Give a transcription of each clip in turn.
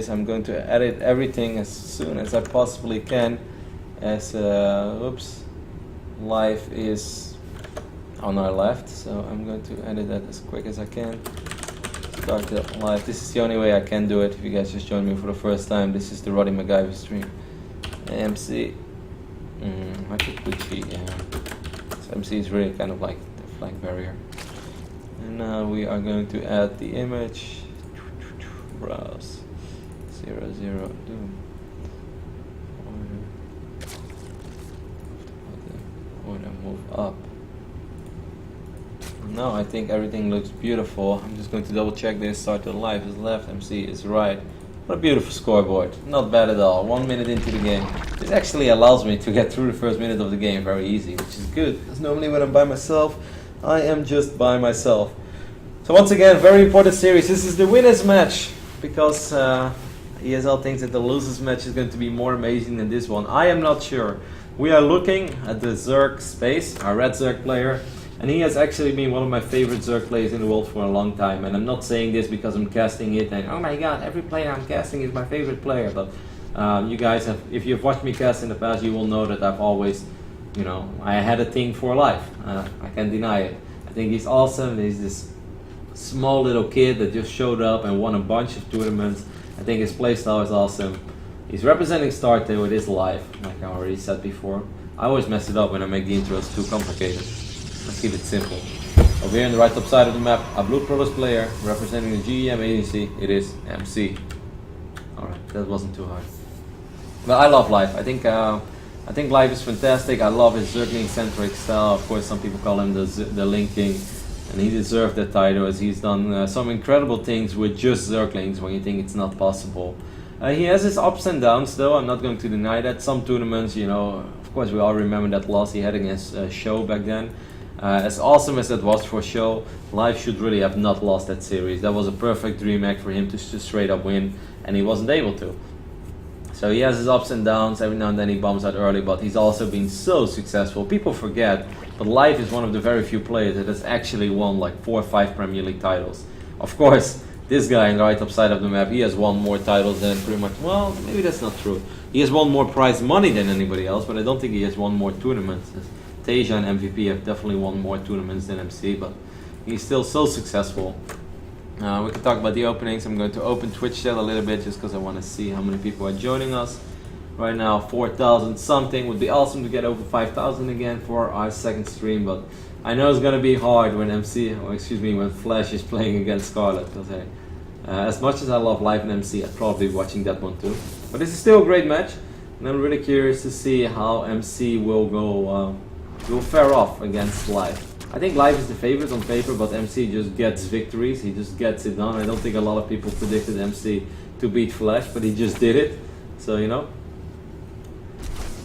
I'm going to edit everything as soon as I possibly can, as oops, live is on our left, so I'm going to edit that as quick as I can. Start the live. This is the only way I can do it. If you guys just joined me for the first time, this is the Roddy MacGyver stream. MC, I could put G, yeah. So MC is really kind of like the flag barrier. And now we are going to add the image. Browse. 0, 0, doom. Order, move up. Now I think everything looks beautiful. I'm just going to double check this. Start to live is left, MC is right. What a beautiful scoreboard. Not bad at all. 1 minute into the game. This actually allows me to get through the first minute of the game very easy, which is good. Because normally when I'm by myself, I am just by myself. So once again, very important series. This is the winners match. Because ESL thinks that the losers match is going to be more amazing than this one. I am not sure. We are looking at the Zerg space, our red Zerg player, and he has actually been one of my favorite Zerg players in the world for a long time. And I'm not saying this because I'm casting it and oh my god, every player I'm casting is my favorite player. But you guys have, if you've watched me cast in the past, you will know that I've always, you know, I had a thing for life. I can't deny it. I think he's awesome. He's this small little kid that just showed up and won a bunch of tournaments. I think his playstyle is awesome. He's representing StarCraft with his life, like I already said before. I always mess it up when I make the intros too complicated. Let's keep it simple. Over here on the right top side of the map, a Blue Protoss player representing the GEM agency. It is MC. Alright, that wasn't too hard. But I love life. I think life is fantastic. I love his Zergling centric style. Of course, some people call him the Link King. And he deserved that title as he's done some incredible things with just Zerglings when you think it's not possible. He has his ups and downs though, I'm not going to deny that. Some tournaments, you know, of course we all remember that loss he had against Show back then. As awesome as that was for Show, Live should really have not lost that series. That was a perfect dream act for him to just straight up win, and he wasn't able to. So he has his ups and downs, every now and then he bombs out early, but he's also been so successful. People forget, but Live is one of the very few players that has actually won like 4 or 5 Premier League titles. Of course, this guy on the right top side of the map, he has won more titles than pretty much, well, maybe that's not true. He has won more prize money than anybody else, but I don't think he has won more tournaments. Tasia and MVP have definitely won more tournaments than MC, but he's still so successful. We can talk about the openings. I'm going to open Twitch chat a little bit just because I want to see how many people are joining us. Right now, 4,000 something. Would be awesome to get over 5,000 again for our second stream, but I know it's going to be hard when when Flash is playing against Scarlet. Because hey, as much as I love Live and MC, I'd probably be watching that one too. But this is still a great match, and I'm really curious to see how MC will fare off against Live. I think Live is the favorite on paper, but MC just gets victories. He just gets it done. I don't think a lot of people predicted MC to beat Flash, but he just did it. So, you know,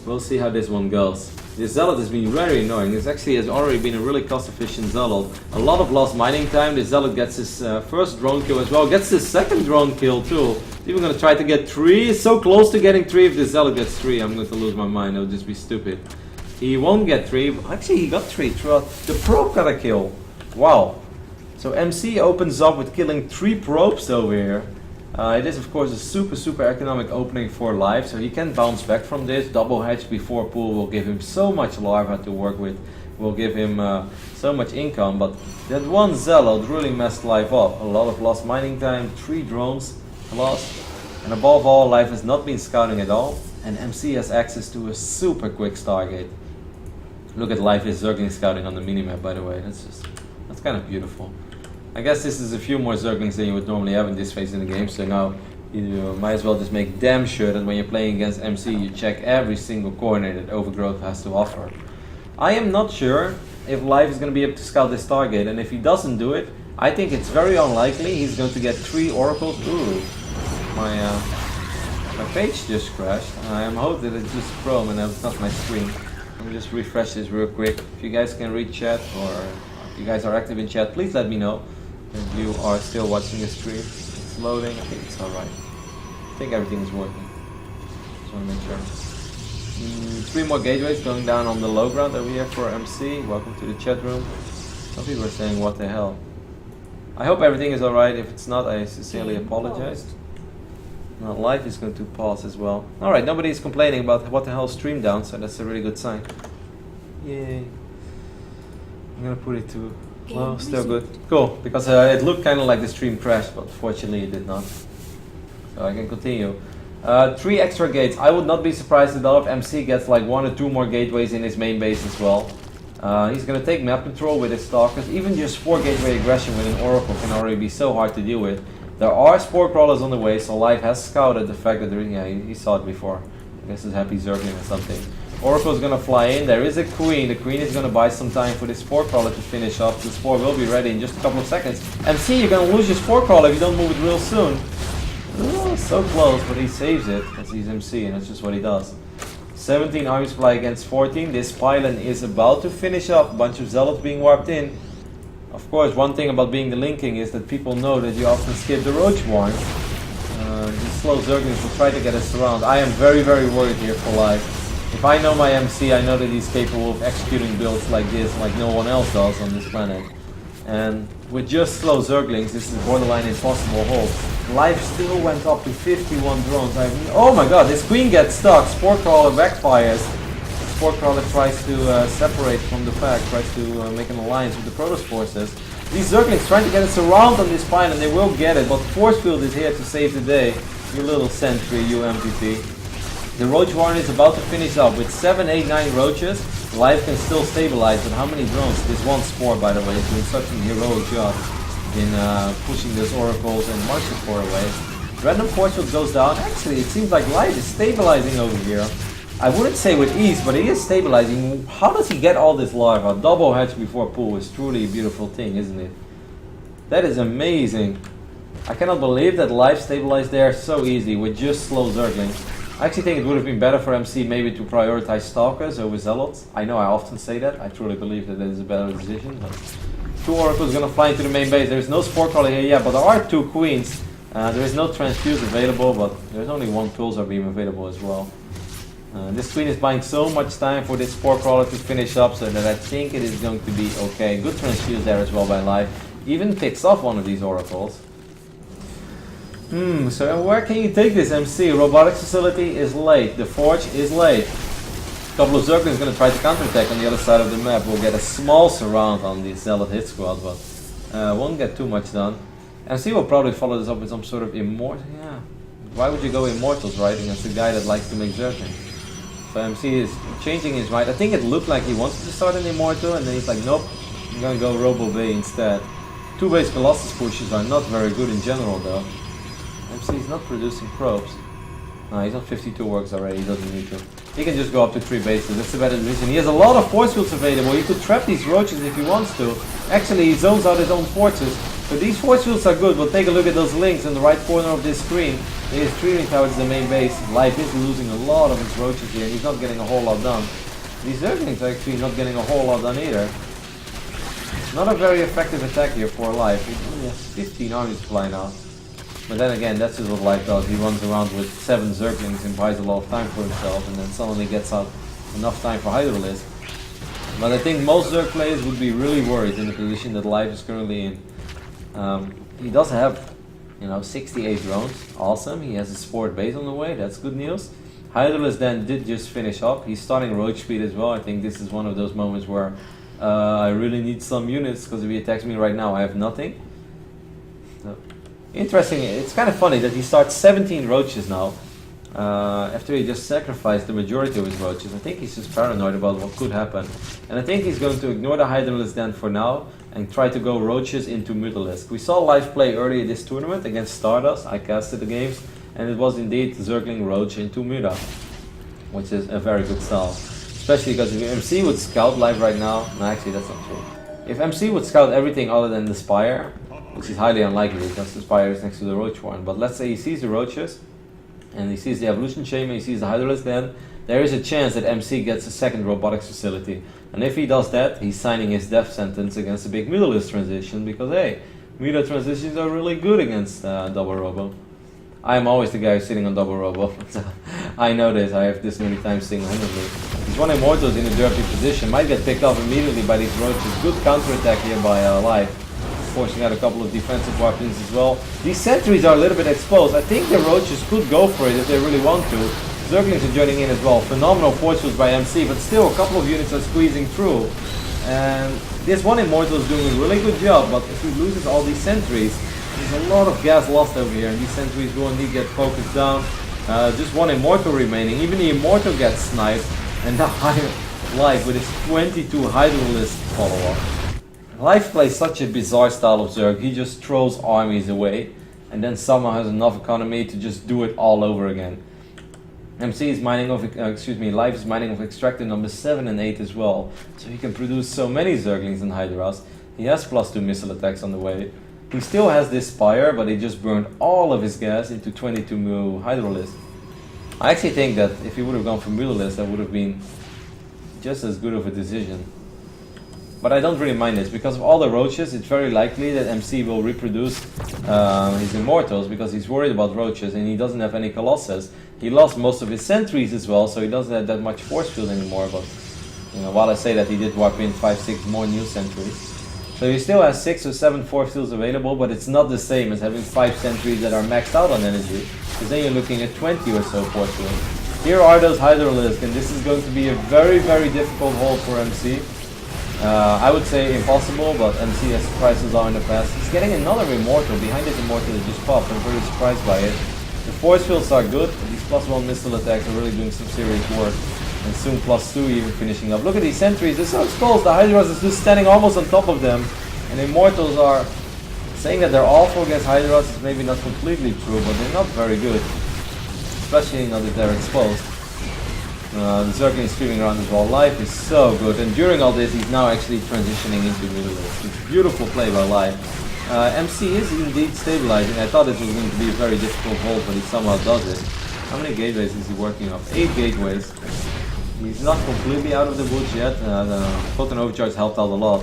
we'll see how this one goes. This Zealot has been very annoying. This actually has already been a really cost-efficient Zealot. A lot of lost mining time. The Zealot gets his first drone kill as well. Gets his second drone kill too. Even gonna try to get 3. So close to getting 3. If the Zealot gets 3, I'm going to lose my mind. That would just be stupid. He won't get 3. Actually, he got 3 throughout. The probe got a kill. Wow. So MC opens up with killing 3 probes over here. It is of course a super economic opening for Live, so he can bounce back from this. Double hatch before pool will give him so much larva to work with, will give him so much income, but that one Zealot really messed Live up. A lot of lost mining time, 3 drones lost, and above all, Live has not been scouting at all, and MC has access to a super quick Stargate. Look at Live is Zergling scouting on the minimap, by the way. That's kind of beautiful. I guess this is a few more Zerglings than you would normally have in this phase in the game, so now you might as well just make damn sure that when you're playing against MC, you check every single corner that Overgrowth has to offer. I am not sure if Live is going to be able to scout this Stargate, and if he doesn't do it, I think it's very unlikely he's going to get 3 oracles. Ooh, my page just crashed. I am hoping that it's just Chrome and that's not my screen. Let me just refresh this real quick. If you guys can read chat, or if you guys are active in chat, please let me know if you are still watching the stream. It's loading. I think it's alright. I think everything is working. Just want to make sure. 3 more gateways going down on the low ground over here for MC. Welcome to the chat room. Some people are saying, what the hell? I hope everything is alright. If it's not, I sincerely apologize. Now live is going to pause as well. Alright, nobody is complaining about what the hell stream down, so that's a really good sign. Yay. I'm gonna put it to, well, still good. Cool, because it looked kind of like the stream crashed, but fortunately it did not. So I can continue. 3 extra gates. I would not be surprised at all if MC gets like 1 or 2 more gateways in his main base as well. He's gonna take map control with his stalkers. Even just 4 gateway aggression with an Oracle can already be so hard to deal with. There are spore crawlers on the way, so Live has scouted the fact that there, yeah, he saw it before. I guess he's happy Zergling or something. Oracle is gonna fly in. There is a queen. The queen is gonna buy some time for this spore crawler to finish up. The spore will be ready in just a couple of seconds. MC, you're gonna lose your spore crawler if you don't move it real soon. Oh, so close, but he saves it as he's MC, and that's just what he does. 17 armies fly against 14. This pylon is about to finish up. A bunch of zealots being warped in. Of course, one thing about being the linking is that people know that you often skip the roach warn. These slow Zerglings will try to get us around. I am very, very worried here for Live. If I know my MC, I know that he's capable of executing builds like this, like no one else does on this planet. And with just slow Zerglings, this is borderline impossible hold. Life still went up to 51 drones. Oh my god, this queen gets stuck. Spore Crawler backfires. Spore Crawler tries to separate from the pack, tries to make an alliance with the Protoss forces. These Zerglings trying to get us around on this pylon, and they will get it, but Force Field is here to save the day. You little sentry, you MPP. The Roach Warren is about to finish up with 7, 8, 9 roaches. Life can still stabilize, but how many drones? This one Spore, by the way, is doing such an heroic job in pushing those oracles and marching for away. Random Force Field goes down. Actually, it seems like Life is stabilizing over here. I wouldn't say with ease, but he is stabilizing. How does he get all this larva? Double hatch before pool is truly a beautiful thing, isn't it? That is amazing. I cannot believe that Life stabilized there so easy with just slow Zergling. I actually think it would have been better for MC maybe to prioritize Stalkers over Zealots. I know I often say that. I truly believe that is a better decision. But 2 Oracles gonna fly into the main base. There's no Spore Crawler here yet, but there are 2 Queens. There is no Transfuse available, but there's only 1 Pulsar Beam available as well. This Queen is buying so much time for this Spore Crawler to finish up, so that I think it is going to be okay. Good Transfuse there as well by Live. Even picks off one of these Oracles. So where can you take this MC? Robotics facility is late. The Forge is late. A couple of Zerglings going to try to counterattack on the other side of the map. We'll get a small surround on the Zealot hit squad, but won't get too much done. MC will probably follow this up with some sort of immortal. Yeah. Why would you go Immortals, right? Against a guy that likes to make Zerglings. So MC is changing his mind. I think it looked like he wanted to start an Immortal, and then he's like, nope, I'm going to go Robo Bay instead. 2 base Colossus pushes are not very good in general, though. MC is not producing probes. No, he's on 52 works already, he doesn't need to. He can just go up to 3 bases, that's a better decision. He has a lot of force fields available, he could trap these roaches if he wants to. Actually, he zones out his own forces. But these force fields are good, we'll take a look at those links in the right corner of this screen. He is streaming towards the main base. Life is losing a lot of his roaches here, and he's not getting a whole lot done. These Zerglings are actually not getting a whole lot done either. Not a very effective attack here for Life. He only has 15 armies to fly now. But then again, that's just what Life does. He runs around with 7 Zerglings and buys a lot of time for himself, and then suddenly gets out enough time for Hydralisk. But I think most Zerg players would be really worried in the position that Life is currently in. He does have, 68 drones. Awesome. He has a sport base on the way. That's good news. Hydralisk then did just finish up. He's starting roach speed as well. I think this is one of those moments where I really need some units, because if he attacks me right now, I have nothing. So, interesting. It's kind of funny that he starts 17 roaches now. After he just sacrificed the majority of his roaches. I think he's just paranoid about what could happen. And I think he's going to ignore the Hydralisk then for now and try to go roaches into Mutalisk. We saw Live play earlier this tournament against Stardust. I casted the games, and it was indeed Zergling Roach into Muta, which is a very good style. Especially because if MC would scout Live right now, no, actually that's not true. If MC would scout everything other than the Spire, which is highly unlikely because the Spire is next to the Roach one, but let's say he sees the roaches, and he sees the Evolution Chamber, he sees the Hydralisk, then there is a chance that MC gets a second robotics facility. And if he does that, he's signing his death sentence against a big Mutalisk transition, because hey, Muta transitions are really good against double robo. I'm always the guy who's sitting on double robo. I know this, I have this many times single-handedly. This one Immortal is in a dirty position, might get picked off immediately by these roaches. Good counterattack here by Life. forcing out a couple of defensive weapons as well. These sentries are a little bit exposed. I think the roaches could go for it if they really want to. Zerglings are joining in as well. Phenomenal force fields by MC, but still a couple of units are squeezing through. And this one Immortal is doing a really good job, but if he loses all these sentries, there's a lot of gas lost over here, and these sentries will indeed get focused down. Just one Immortal remaining. Even the Immortal gets sniped, and now Life with his 22 Hydralist follow-up. Life plays such a bizarre style of Zerg. He just throws armies away, and then somehow has enough economy to just do it all over again. MC is mining of, Life is mining of Extractor number 7 and 8 as well, so he can produce so many Zerglings and Hydras. He has +2 missile attacks on the way. He still has this Spire, but he just burned all of his gas into 22 Hydralist. I actually think that if he would have gone for Mutalist, that would have been just as good of a decision. But I don't really mind this, because of all the roaches, it's very likely that MC will reproduce his Immortals, because he's worried about roaches and he doesn't have any Colossus. He lost most of his sentries as well, so he doesn't have that much force field anymore. But while I say that, he did wipe in 5-6 more new sentries. So he still has 6 or 7 force fields available, but it's not the same as having 5 sentries that are maxed out on energy, because then you're looking at 20 or so force fields. Here are those Hydralisks, and this is going to be a very, very difficult hold for MC. I would say impossible, but MC has surprised us all in the past. He's getting another Immortal behind his Immortal that just popped. I'm very surprised by it. The force fields are good, but these +1 missile attacks are really doing some serious work. And soon +2 even finishing up. Look at these sentries, they're so exposed. The Hydras is just standing almost on top of them. And Immortals are saying that they're awful against Hydras is maybe not completely true, but they're not very good. Especially now that they're exposed. The Zergling screaming around as well. Life is so good, and during all this he's now actually transitioning into Mutalist. It's a beautiful play by Life. MC is indeed stabilizing. I thought it was going to be a very difficult hold, but he somehow does it. How many gateways is he working off? 8 gateways. He's not completely out of the woods yet. The Photon Overcharge helped out a lot.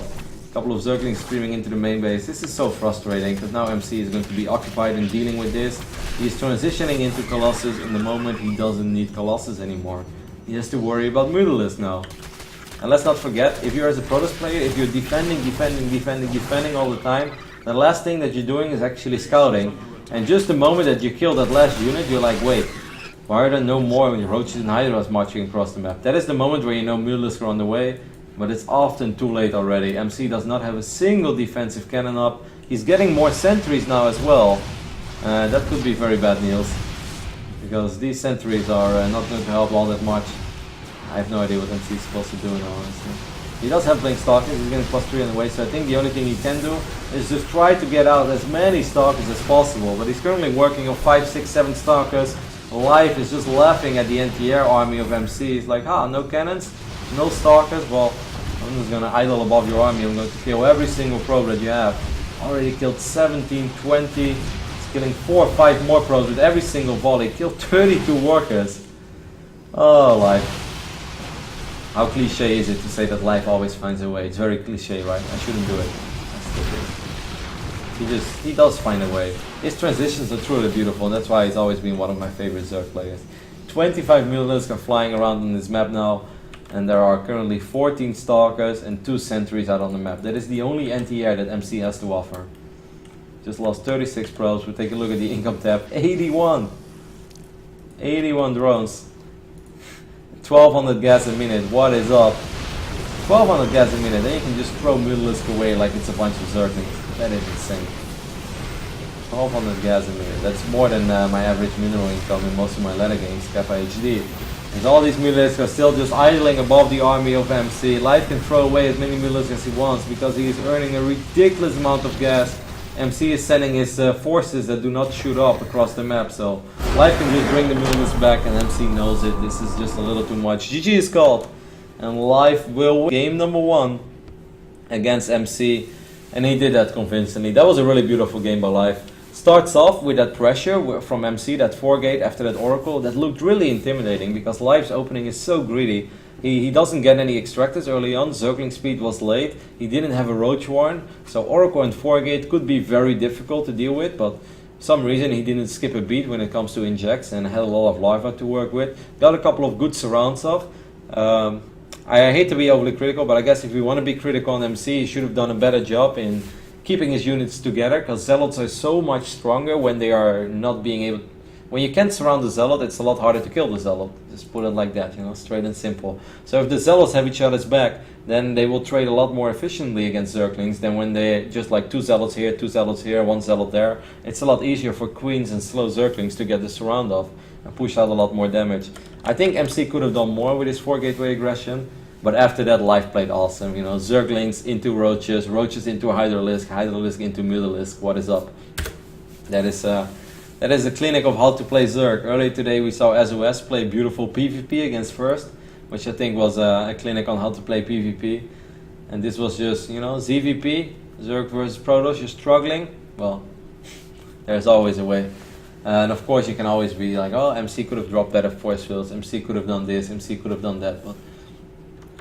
A couple of Zerglings streaming into the main base. This is so frustrating, because now MC is going to be occupied in dealing with this. He's transitioning into Colossus in the moment he doesn't need Colossus anymore. He has to worry about Mutalist now. And let's not forget, if you're as a Protoss player, if you're defending all the time, the last thing that you're doing is actually scouting. And just the moment that you kill that last unit, you're like, wait, why are there no more Roaches and Hydras marching across the map? That is the moment where you know Mutalisk are on the way, but it's often too late already. MC does not have a single defensive cannon up. He's getting more sentries now as well. That could be very bad, Niels, because these sentries are not going to help all that much. I have no idea what MC is supposed to do now, honestly. He does have Blink Stalkers, he's getting +3 on the way, so I think the only thing he can do is just try to get out as many Stalkers as possible. But he's currently working on 5, 6, 7 Stalkers. Life is just laughing at the anti-air army of MC. He's like, no cannons, no Stalkers, well, I'm just going to idle above your army. I'm going to kill every single probe that you have. Already killed 17, 20, he's killing 4 or 5 more probes with every single volley. Killed 32 workers. Oh, Life. How cliche is it to say that Life always finds a way? It's very cliche, right? I shouldn't do it. He does find a way. His transitions are truly beautiful, and that's why he's always been one of my favorite Zerg players. 25 Mutalisks are flying around on this map now, and there are currently 14 Stalkers and 2 Sentries out on the map. That is the only anti-air that MC has to offer. Just lost 36 probes. We'll take a look at the income tab. 81! 81 drones. 1200 gas a minute, what is up? 1200 gas a minute, then you can just throw Mutalisk away like it's a bunch of Zerglings. That is insane. 1200 gas a minute, that's more than my average mineral income in most of my ladder games, Kappa HD. And all these Mutalisks are still just idling above the army of MC. Life can throw away as many Mutalisks as he wants because he is earning a ridiculous amount of gas. MC is sending his forces that do not shoot up across the map, so Life can just bring the Mutalisks back, and MC knows it. This is just a little too much. GG is called, and Life will win game number 1 against MC, and he did that convincingly. That was a really beautiful game by Life. Starts off with that pressure from MC, that 4-gate after that Oracle, that looked really intimidating because Life's opening is so greedy. He doesn't get any extractors early on. Zergling speed was late. He didn't have a Roach Warren, so Oracle and 4-gate could be very difficult to deal with, but for some reason he didn't skip a beat when it comes to injects and had a lot of larva to work with. Got a couple of good surrounds off. I hate to be overly critical, but I guess if we want to be critical on MC, he should have done a better job in keeping his units together, because Zealots are so much stronger when they are not being able... When you can't surround the Zealot, it's a lot harder to kill the Zealot. Just put it like that, you know, straight and simple. So if the Zealots have each other's back, then they will trade a lot more efficiently against Zerglings than when they just like 2 Zealots here, 2 Zealots here, 1 Zealot there. It's a lot easier for Queens and slow Zerglings to get the surround off and push out a lot more damage. I think MC could have done more with his 4 gateway aggression, but after that Life played awesome. You know, Zerglings into Roaches, Roaches into Hydralisk, Hydralisk into Mutalisk. What is up? That is a clinic of how to play Zerg. Earlier today we saw SOS play beautiful PvP against First, which I think was a clinic on how to play PvP. And this was just, you know, ZVP, Zerg versus Protoss, you're struggling. Well, there's always a way. And of course you can always be like, oh, MC could have dropped better force fields, MC could have done this, MC could have done that. But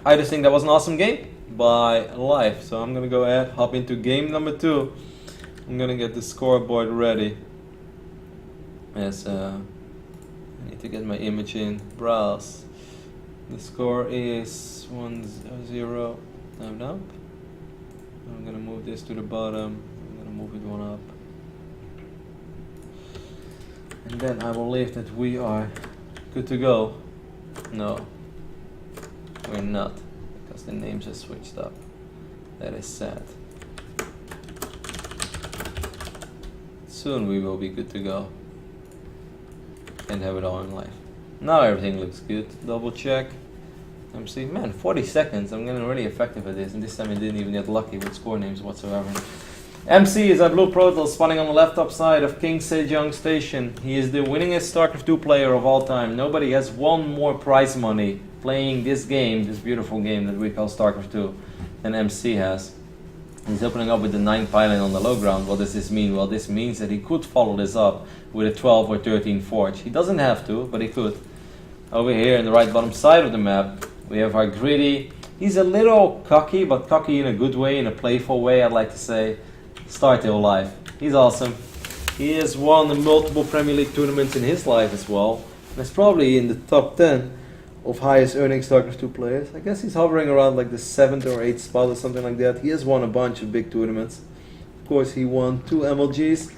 I just think that was an awesome game by Life. So I'm gonna go ahead, hop into game number 2. I'm gonna get the scoreboard ready. Yes, I need to get my image in. Browse. The score is 1-0. Timed up. I'm gonna move this to the bottom. I'm gonna move it 1 up. And then I believe that we are good to go. No, we're not, because the names are switched up. That is sad. Soon we will be good to go. And have it all in life. Now everything looks good. Double check. MC, man, 40 seconds. I'm getting really effective at this, and this time I didn't even get lucky with score names whatsoever. MC is our blue Protoss spawning on the left top side of King Sejong Station. He is the winningest StarCraft 2 player of all time. Nobody has won more prize money playing this game, this beautiful game that we call StarCraft 2, than MC has. He's opening up with the 9 pylon on the low ground. What does this mean? Well, this means that he could follow this up with a 12 or 13 forge. He doesn't have to, but he could. Over here in the right bottom side of the map, we have our Gritty. He's a little cocky, but cocky in a good way, in a playful way, I'd like to say. Startail Life. He's awesome. He has won multiple Premier League tournaments in his life as well. And is probably in the top 10 of highest earning StarCraft 2 players. I guess he's hovering around like the 7th or 8th spot or something like that. He has won a bunch of big tournaments. Of course, he won 2 MLGs.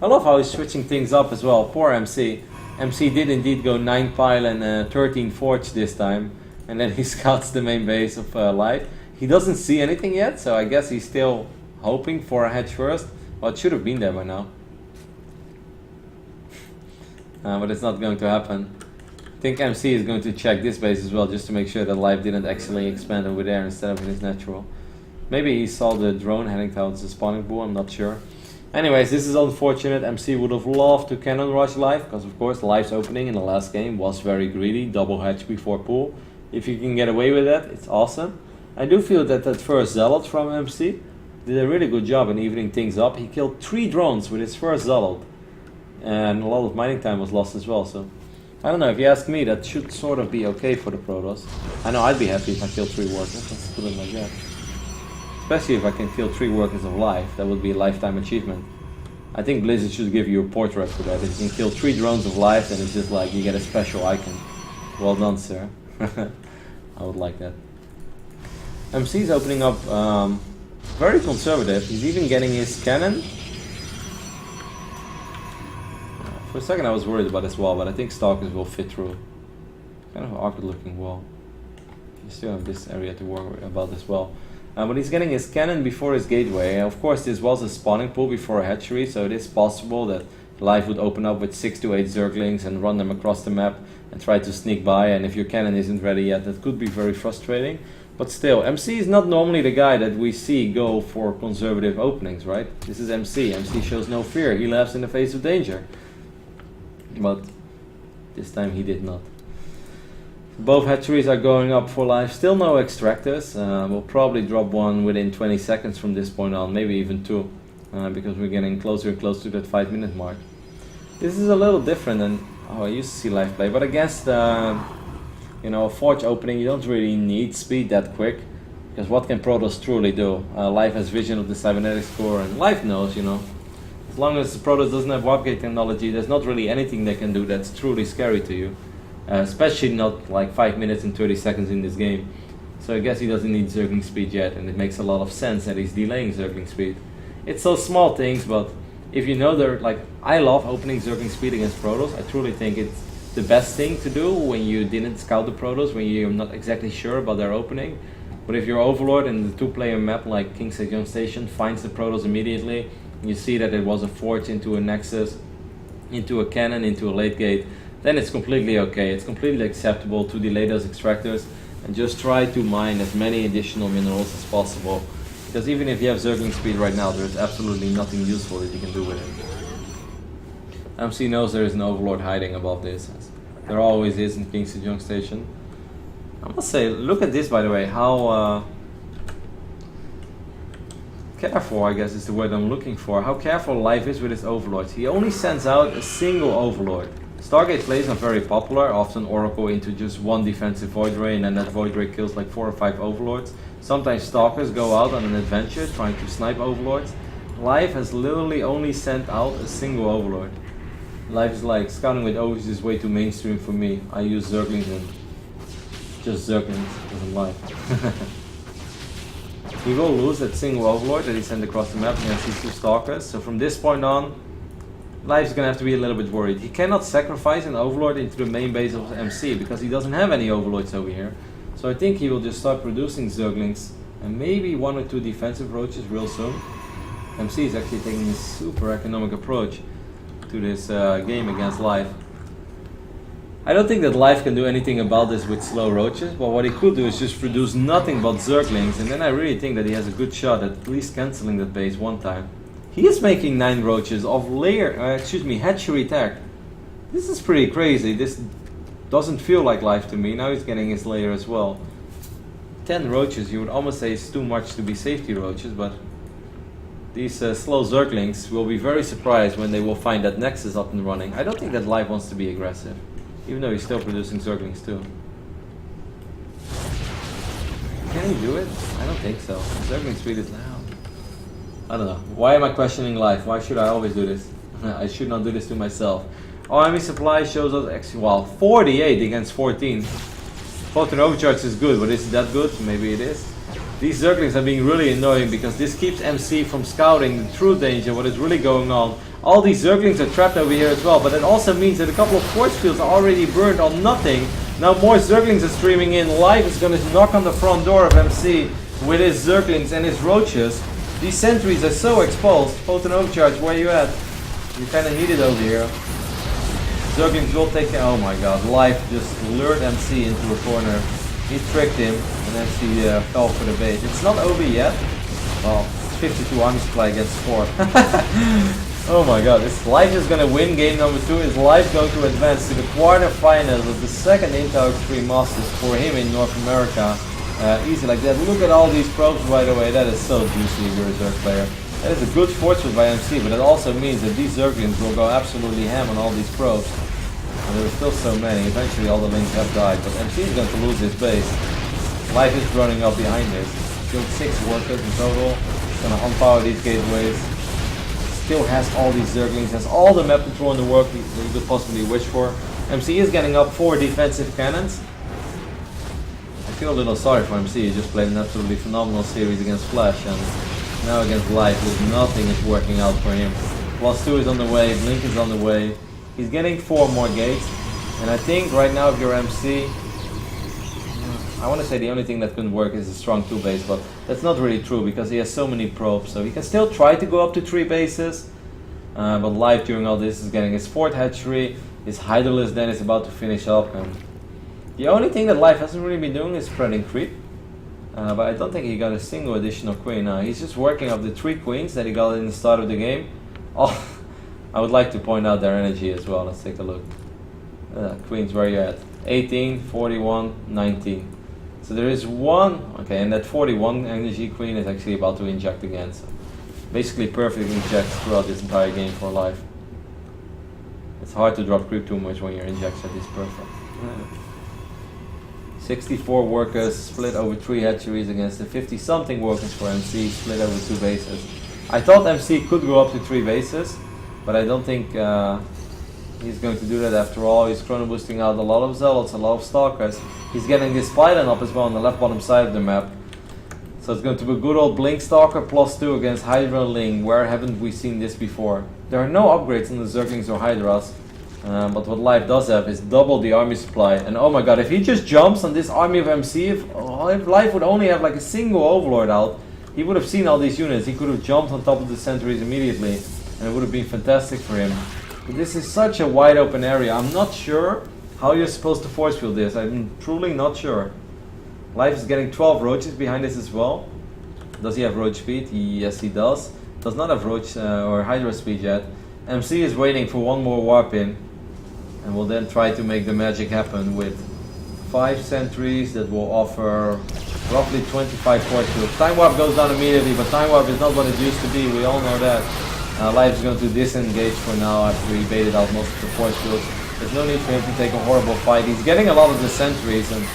I love how he's switching things up as well. Poor MC. MC did indeed go 9 pylon and 13 forge this time. And then he scouts the main base of Life. He doesn't see anything yet, so I guess he's still hoping for a hedge first. Well, it should have been there by now. But it's not going to happen. I think MC is going to check this base as well, just to make sure that Life didn't actually expand over there instead of in his natural. Maybe he saw the drone heading towards the spawning pool, I'm not sure. Anyways, this is unfortunate. MC would have loved to cannon rush Life, because of course Life's opening in the last game was very greedy, double hedge before pool. If you can get away with that, it's awesome. I do feel that that first Zealot from MC did a really good job in evening things up. He killed 3 drones with his first Zealot, and a lot of mining time was lost as well, so I don't know, if you ask me, that should sort of be okay for the Protoss. I know I'd be happy if I killed 3 workers, let's put it like that. Especially if I can kill 3 workers of Life, that would be a lifetime achievement. I think Blizzard should give you a portrait for that. If you can kill 3 drones of Life, then it's just like you get a special icon. Well done, sir. I would like that. MC's opening up very conservative. He's even getting his cannon. For a second I was worried about this wall, but I think Stalkers will fit through. Kind of an awkward looking wall. You still have this area to worry about as well. But he's getting his cannon before his gateway. Of course, this was a spawning pool before a hatchery, so it is possible that Life would open up with 6 to 8 Zerglings and run them across the map and try to sneak by, and if your cannon isn't ready yet, that could be very frustrating. But still, MC is not normally the guy that we see go for conservative openings, right? This is MC. MC shows no fear. He laughs in the face of danger. But this time he did not. Both hatcheries are going up for Life. Still no extractors. We'll probably drop one within 20 seconds from this point on, maybe even 2, because we're getting closer and closer to that 5-minute mark. This is a little different than how I used to see Life play, but against you know, a forge opening, you don't really need speed that quick, because what can Protoss truly do? Life has vision of the cybernetics core, and Life knows, you know, as long as Protoss doesn't have warp gate technology, there's not really anything they can do that's truly scary to you. Especially not like 5 minutes and 30 seconds in this game. So I guess he doesn't need Zergling speed yet, and it makes a lot of sense that he's delaying Zergling speed. It's those small things, but if you know they're like, I love opening Zergling speed against Protoss. I truly think it's the best thing to do when you didn't scout the Protoss, when you're not exactly sure about their opening. But if your Overlord in the 2-player map like King Sejong Station finds the Protoss immediately, and you see that it was a forge into a Nexus, into a cannon, into a late gate, then it's completely okay. It's completely acceptable to delay those extractors and just try to mine as many additional minerals as possible. Because even if you have Zergling speed right now, there's absolutely nothing useful that you can do with it. MC knows there is an Overlord hiding above this. There always is in King Sejong Station. I must say, look at this by the way, how careful, I guess is the word I'm looking for, how careful Life is with his Overlords. He only sends out a single Overlord. Stargate plays are very popular, often Oracle into just one defensive Void Ray, and then that Void Ray kills like 4 or 5 Overlords. Sometimes Stalkers go out on an adventure trying to snipe Overlords. Life has literally only sent out a single Overlord. Life is like, scouting with O's is way too mainstream for me. I use Zerglings and just Zerglings doesn't like. He will lose that single Overlord that he sent across the map against these 2 Stalkers, so from this point on, Life's gonna have to be a little bit worried. He cannot sacrifice an Overlord into the main base of MC because he doesn't have any Overlords over here. So I think he will just start producing Zerglings and maybe 1 or 2 defensive roaches real soon. MC is actually taking a super economic approach to this game against Life. I don't think that Life can do anything about this with slow roaches, but what he could do is just produce nothing but Zerglings, and then I really think that he has a good shot at least cancelling that base one time. He is making 9 roaches of hatchery tech. This is pretty crazy. This doesn't feel like Life to me. Now he's getting his layer as well. 10 roaches, you would almost say it's too much to be safety roaches, but these slow Zerglings will be very surprised when they will find that Nexus up and running. I don't think that Life wants to be aggressive, even though he's still producing Zerglings too. Can he do it? I don't think so. Zergling speed is loud. I don't know. Why am I questioning Life? Why should I always do this? I should not do this to myself. Army supply shows us actually, well, 48 against 14. Photon overcharge is good, but is it that good? Maybe it is. These Zerglings are being really annoying because this keeps MC from scouting the true danger, what is really going on. All these Zerglings are trapped over here as well, but it also means that a couple of force fields are already burned on nothing. Now more Zerglings are streaming in. Life is going to knock on the front door of MC with his Zerglings and his roaches. These sentries are so exposed. Photon overcharge, where you at? You kind of need it over here. Zerglings will take care. Oh my god, Life just lured MC into a corner. He tricked him, and MC fell for the bait. It's not over yet. Well, it's 52 army supply against 4. Oh my god, is Life is going to win game number 2? Is Life going to advance to the quarterfinals of the second Intel Extreme Masters for him in North America? Easy like that. Look at all these probes, by the way. That is so juicy if you're a Zerg player. That is a good fortune by MC, but it also means that these Zerglings will go absolutely ham on all these probes. And there are still so many. Eventually all the links have died, but MC is going to lose his base. Life is running up behind this. Killed 6 workers in total. He's going to unpower these gateways. Still has all these Zerglings, has all the map control in the world that you could possibly wish for. MC is getting up 4 defensive cannons. I feel a little sorry for MC. He just played an absolutely phenomenal series against Flash, and now against Life, nothing is working out for him. +2 is on the way, Blink is on the way. He's getting 4 more gates, and I think right now if you're MC, I want to say the only thing that couldn't work is a strong 2 base, but that's not really true because he has so many probes, so he can still try to go up to 3 bases, but Life during all this is getting his 4th hatchery, his Hydralisk then is about to finish up, and the only thing that Life hasn't really been doing is spreading creep, but I don't think he got a single additional queen. He's just working up the 3 queens that he got in the start of the game. Oh, I would like to point out their energy as well. Let's take a look. Queens, where you at? 18, 41, 19. So there is one, okay, and that 41 energy queen is actually about to inject again. So basically perfect injects throughout this entire game for Life. It's hard to drop creep too much when your injection is perfect. 64 workers split over 3 hatcheries against the 50 something workers for MC split over 2 bases. I thought MC could go up to 3 bases, but I don't think he's going to do that after all. He's chrono boosting out a lot of zealots, a lot of stalkers. He's getting this pylon up as well on the left bottom side of the map. So it's going to be a good old Blink Stalker +2 against Hydra Ling. Where haven't we seen this before? There are no upgrades on the Zerglings or Hydras. But what Life does have is double the army supply. And oh my god, if he just jumps on this army of MC, if Life would only have like a single Overlord out, he would have seen all these units. He could have jumped on top of the sentries immediately. And it would have been fantastic for him. But this is such a wide open area. I'm not sure how you're supposed to force field this. I'm truly not sure. Life is getting 12 roaches behind this as well. Does he have roach speed? Yes, he does. Does not have roach or Hydra speed yet. MC is waiting for one more warp in. And will then try to make the magic happen with 5 sentries that will offer roughly 25 force fields. Time Warp goes down immediately, but Time Warp is not what it used to be. We all know that. Life is going to disengage for now after he baited out most of the force fields. There's no need for him to take a horrible fight. He's getting a lot of the sentries, and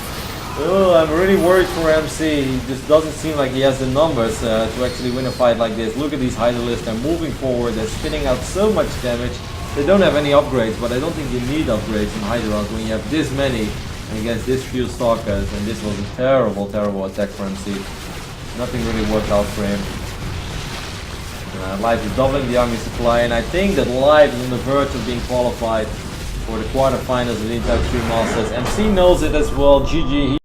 I'm really worried for MC. He just doesn't seem like he has the numbers to actually win a fight like this. Look at these Hydralists, they're moving forward, they're spitting out so much damage. They don't have any upgrades, but I don't think you need upgrades in Hydras when you have this many and against this few Stalkers, and this was a terrible, terrible attack for MC. Nothing really worked out for him. Life is doubling the army supply, and I think that Life is on the verge of being qualified for the quarterfinals of the Entire 3 Masters. MC knows it as well. GG.